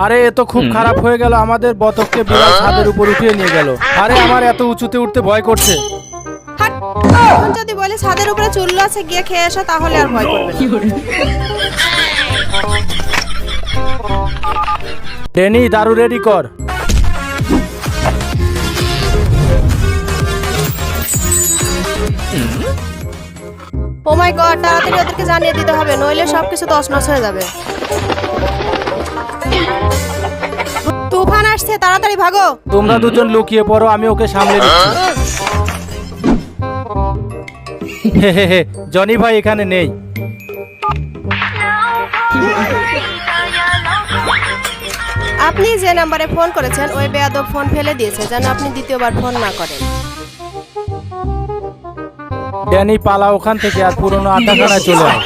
আরে এ তো খুব খারাপ হয়ে গেল, আমাদের বতককে বিড়াল ছাদের উপর উঠিয়ে নিয়ে গেল। আরে আমার এত উঁচুতে উঠতে ভয় করছে। হাট! এখন যদি বলে ছাদের উপরে চুল্লু আছে গিয়ে খেয়ে এসো তাহলে আর ভয় করবে না। ড্যানি, দারু রেডি কর। ও মাই গড, তাড়াতাড়ি ওদেরকে জানিয়ে দিতে হবে, নইলে সবকিছু তছনছ হয়ে যাবে। তুফান আসছে, তাড়াতাড়ি ভাগো। তোমরা দুজন লুকিয়ে পড়ো, আমি ওকে সামলে দিচ্ছি। হে হে হে, জনি ভাই এখানে নেই। আপনি যে নাম্বারে ফোন করেছেন ওই বেয়াদব ফোন ফেলে দিয়েছে, যেন আপনি দ্বিতীয়বার ফোন না করেন। ড্যানি, পালা ওখান থেকে আর পুরনো আড্ডাখানায় চলে আয়।